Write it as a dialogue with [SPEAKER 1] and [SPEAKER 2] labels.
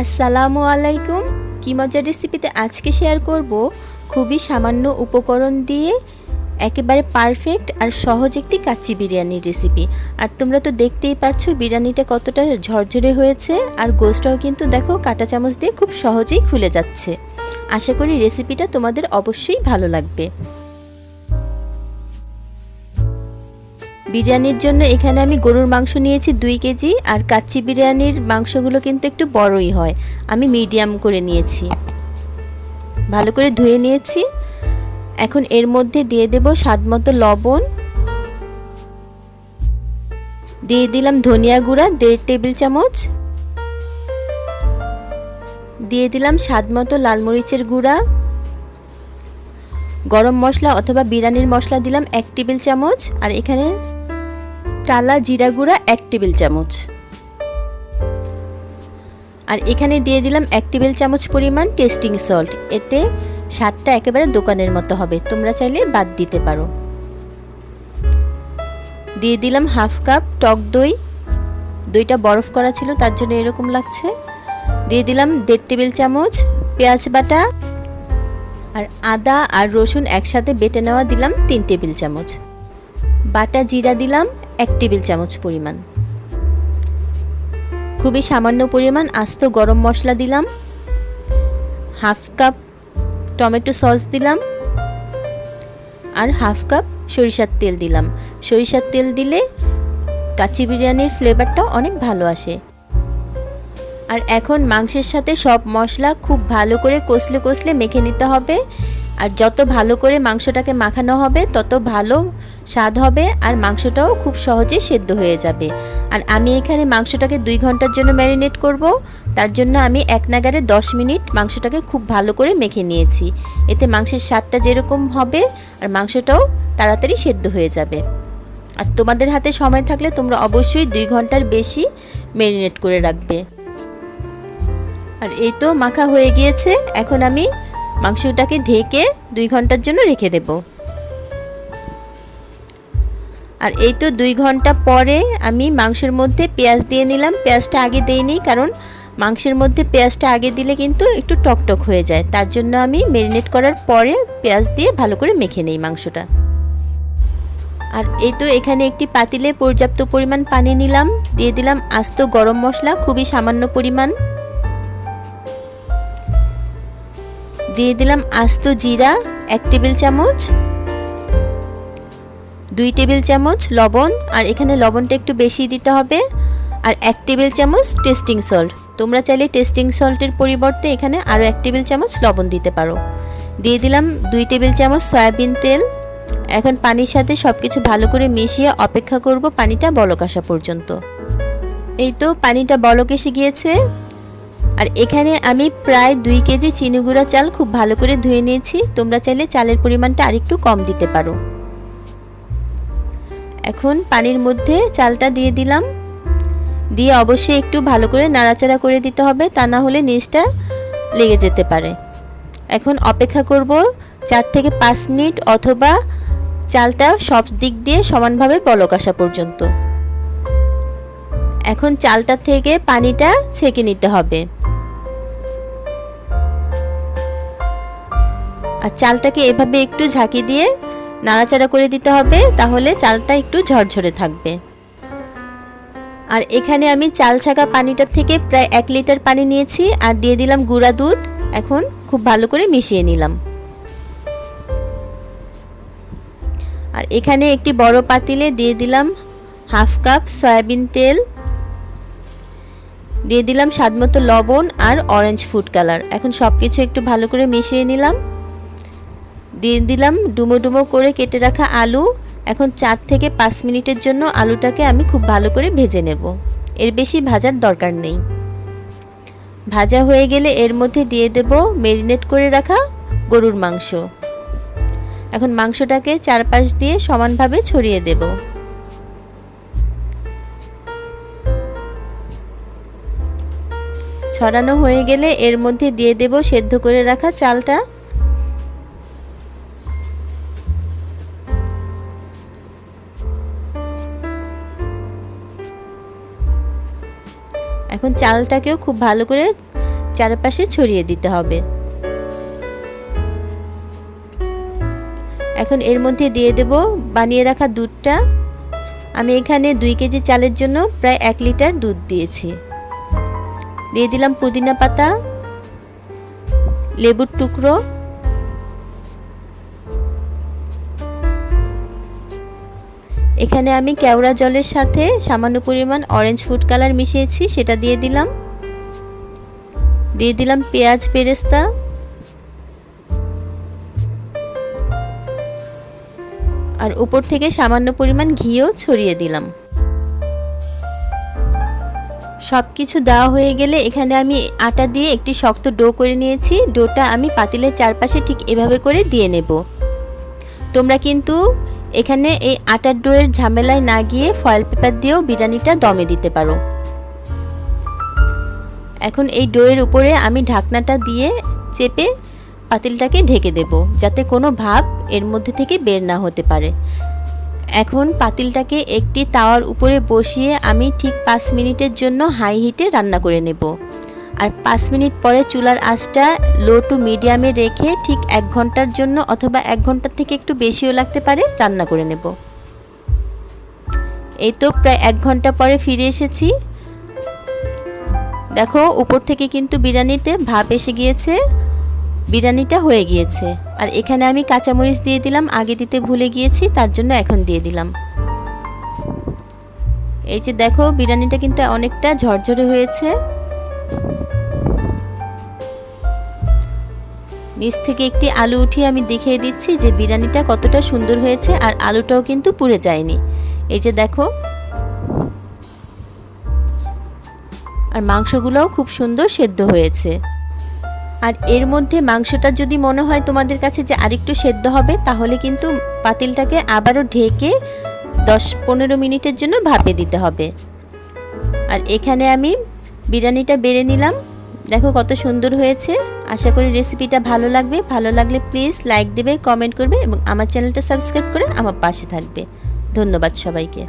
[SPEAKER 1] আসসালামু আলাইকুম। কি মজার রেসিপিতে আজকে শেয়ার করব খুবই সামান্য উপকরণ দিয়ে একেবারে পারফেক্ট আর সহজ একটি কাচ্চি বিরিয়ানির রেসিপি। আর তোমরা তো দেখতেই পারছো বিরিয়ানিটা কতটা ঝরঝরে হয়েছে, আর গোশটাও কিন্তু দেখো কাঁটা চামচ দিয়ে খুব সহজেই খুলে যাচ্ছে। আশা করি রেসিপিটা তোমাদের অবশ্যই ভালো লাগবে। বিরিয়ানির জন্য এখানে আমি গরুর মাংস নিয়েছি 2 কেজি, আর কাচ্চি বিরিয়ানির মাংসগুলো কিন্তু একটু বড়ই হয়, আমি মিডিয়াম করে নিয়েছি। ভালো করে ধুয়ে নিয়েছি। এখন এর মধ্যে দিয়ে দেব স্বাদমতো লবণ, দিয়ে দিলাম ধনিয়া গুঁড়া 1.5 টেবিল চামচ, দিয়ে দিলাম স্বাদমতো লাল মরিচের গুঁড়া, গরম মশলা অথবা বিরিয়ানির মশলা দিলাম 1 টেবিল চামচ, আর এখানে টালা জিরা গুঁড়া 1 টেবিল চামচ, আর এখানে দিয়ে দিলাম 1 টেবিল চামচ পরিমাণ টেস্টিং সল্ট। এতে স্বাদটা একেবারে দোকানের মতো হবে, তোমরা চাইলে বাদ দিতে পারো। দিয়ে দিলাম হাফ কাপ টক দই, দইটা বরফ করা ছিল তার জন্য এরকম লাগছে। দিয়ে দিলাম 1.5 টেবিল চামচ পেঁয়াজ বাটা, আর আদা আর রসুন একসাথে বেটে নেওয়া দিলাম 3 টেবিল চামচ, বাটা জিরা দিলাম 1 টেবিল চামচ পরিমাণ, খুবই সামান্য পরিমাণ আস্ত গরম মশলা দিলাম, হাফ কাপ টমেটো সস দিলাম, আর হাফ কাপ সরিষার তেল দিলাম। সরিষার তেল দিলে কাচ্চি বিরিয়ানির ফ্লেভারটা অনেক ভালো আসে। আর এখন মাংসের সাথে সব মশলা খুব ভালো করে কষলে কষলে মেখে নিতে হবে, আর যত ভালো করে মাংসটাকে মাখানো হবে তত ভালো স্বাদ হবে, আর মাংসটাও খুব সহজে সেদ্ধ হয়ে যাবে। আর আমি এখানে মাংসটাকে 2 ঘন্টার জন্য ম্যারিনেট করব, তার জন্য আমি এক নাগারে 10 মিনিট মাংসটাকে খুব ভালো করে মেখে নিয়েছি। এতে মাংসের স্বাদটা যেরকম হবে আর মাংসটাও তাড়াতাড়ি সেদ্ধ হয়ে যাবে। আর তোমাদের হাতে সময় থাকলে তোমরা অবশ্যই 2 ঘন্টার বেশি ম্যারিনেট করে রাখবে। আর এই তো মাখা হয়ে গিয়েছে, এখন আমি মাংসটাকে ঢেকে 2 ঘন্টার জন্য রেখে দেব। আর এই তো 2 ঘন্টা পরে আমি মাংসের মধ্যে পেঁয়াজ দিয়ে নিলাম। পেঁয়াজটা আগে দেইনি, কারণ মাংসের মধ্যে পেঁয়াজটা আগে দিলে কিন্তু একটু টকটক হয়ে যায়, তার জন্য আমি ম্যারিনেট করার পরে পেঁয়াজ দিয়ে ভালো করে মেখে নেই মাংসটা। আর এই তো এখানে একটি পাতিলে পর্যাপ্ত পরিমাণ পানি নিলাম, দিয়ে দিলাম আস্ত গরম মশলা খুবই সামান্য পরিমাণ, দিয়ে দিলাম আস্ত জিরা 1 টেবিল চামচ, 2 টেবিল চামচ লবণ, আর এখানে লবণটা একটু বেশি দিতে হবে, আর 1 টেবিল চামচ টেস্টিং সল্ট। তোমরা চাইলে টেস্টিং সল্টের পরিবর্তে এখানে আরও 1 টেবিল চামচ লবণ দিতে পারো। দিয়ে দিলাম 2 টেবিল চামচ সয়াবিন তেল। এখন পানির সাথে সব কিছু ভালো করে মিশিয়ে অপেক্ষা করব পানিটা বলক আসা পর্যন্ত। এই তো পানিটা বলক এসে গিয়েছে। আর এখানে আমি প্রায় 2 কেজি চিনি গুঁড়া চাল খুব ভালো করে ধুয়ে নিয়েছি, তোমরা চাইলে চালের পরিমাণটা আরেকটু কম দিতে পারো। এখন পানির মধ্যে চালটা দিয়ে দিলাম, দিয়ে অবশ্যই একটু ভালো করে নাড়াচাড়া করে দিতে হবে, তা না হলে নিচটা লেগে যেতে পারে। এখন অপেক্ষা করব 4 থেকে 5 মিনিট, অথবা চালটা সব দিক দিয়ে সমানভাবে বলক আসা পর্যন্ত। এখন চালটা থেকে পানিটা ছেঁকে নিতে হবে, আর চালটাকে এভাবে একটু ঝাঁকি দিয়ে নাড়াচাড়া করে দিতে হবে, তাহলে চালটা একটু ঝরঝরে থাকবে। আর এখানে আমি চাল ছাঁকা পানিটা থেকে প্রায় 1 লিটার পানি নিয়েছি, আর দিয়ে দিলাম গুঁড়া দুধ। এখন খুব ভালো করে মিশিয়ে নিলাম। আর এখানে একটি বড় পাতিলে দিয়ে দিলাম হাফ কাপ সয়াবিন তেল, দিয়ে দিলাম স্বাদমতো লবণ আর অরেঞ্জ ফুড কালার। এখন সব কিছু একটু ভালো করে মিশিয়ে নিলাম। দিয়ে দিলাম ডুমো ডুমো করে কেটে রাখা আলু। এখন 4 থেকে 5 মিনিটের জন্য আলুটাকে আমি খুব ভালো করে ভেজে নেব, এর বেশি ভাজার দরকার নেই। ভাজা হয়ে গেলে এর মধ্যে দিয়ে দেব ম্যারিনেট করে রাখা গরুর মাংস। এখন মাংসটাকে চারপাশ দিয়ে সমানভাবে ছড়িয়ে দেব। ছড়ানো হয়ে গেলে এর মধ্যে দিয়ে দেব সেদ্ধ করে রাখা চালটা। এখন চালটাকেও খুব ভালো করে চারপাশে ছড়িয়ে দিতে হবে। এখন এর মধ্যে দিয়ে দেব বানিয়ে রাখা দুধটা। আমি এখানে 2 কেজি চালের জন্য প্রায় 1 লিটার দুধ দিয়েছি। দিয়ে দিলাম পুদিনা পাতা, লেবুর টুকরো, এখানে আমি কেওড়া জলের সাথে সামান্য পরিমাণ অরেঞ্জ ফুড কালার মিশিয়েছি, সেটা দিয়ে দিলাম। দিয়ে দিলাম পেঁয়াজ বেরেস্তা, আর উপর থেকে সামান্য পরিমাণ ঘিও ছড়িয়ে দিলাম। সব কিছু দেওয়া হয়ে গেলে এখানে আমি আটা দিয়ে একটি শক্ত ডো করে নিয়েছি। ডোটা আমি পাতিলের চারপাশে ঠিক এভাবে করে দিয়ে নেব। তোমরা কিন্তু এখানে এই আটার ডোয়ের ঝামেলায় না গিয়ে ফয়েল পেপার দিয়েও বিরিয়ানিটা দমে দিতে পারো। এখন এই ডোয়ের উপরে আমি ঢাকনাটা দিয়ে চেপে পাতিলটাকে ঢেকে দেব, যাতে কোনো ভাপ এর মধ্যে থেকে বের না হতে পারে। এখন পাতিলটাকে একটি তাওয়ার উপরে বসিয়ে আমি ঠিক 5 মিনিটের জন্য হাই হিটে রান্না করে নেব। আর 5 মিনিট পরে চুলার আঁচটা লো টু মিডিয়ামে রেখে ঠিক 1 ঘন্টার জন্য, অথবা 1 ঘন্টার থেকে একটু বেশিও লাগতে পারে, রান্না করে নেব। এই তো প্রায় 1 ঘন্টা পরে ফিরে এসেছি। দেখো উপর থেকে কিন্তু বিরিয়ানিতে ভাপ এসে গিয়েছে, বিরিয়ানিটা হয়ে গিয়েছে। আর এখানে আমি কাঁচামরিচ দিয়ে দিলাম, আগে দিতে ভুলে গিয়েছি, তার জন্য এখন দিয়ে দিলাম। এই যে দেখো বিরিয়ানিটা কিন্তু অনেকটা ঝরঝরে হয়েছে। নিচ থেকে একটি আলু উঠিয়ে আমি দেখিয়ে দিচ্ছি যে বিরিয়ানিটা কতটা সুন্দর হয়েছে, আর আলুটাও কিন্তু পুড়ে যায়নি। এই যে দেখো, আর মাংসগুলোও খুব সুন্দর সেদ্ধ হয়েছে। আর এর মধ্যে মাংসটা যদি মনে হয় তোমাদের কাছে যে আরেকটু সেদ্ধ হবে, তাহলে কিন্তু পাতিলটাকে আবারও ঢেকে 10-15 মিনিটের জন্য ভাপে দিতে হবে। আর এখানে আমি বিরিয়ানিটা বেড়ে নিলাম। দেখো কত সুন্দর হয়েছে। আশা করি রেসিপিটা ভালো লাগবে। ভালো লাগলে প্লিজ লাইক দেবে, কমেন্ট করবে এবং আমার চ্যানেলটা সাবস্ক্রাইব করে আমার পাশে থাকবে। ধন্যবাদ সবাইকে।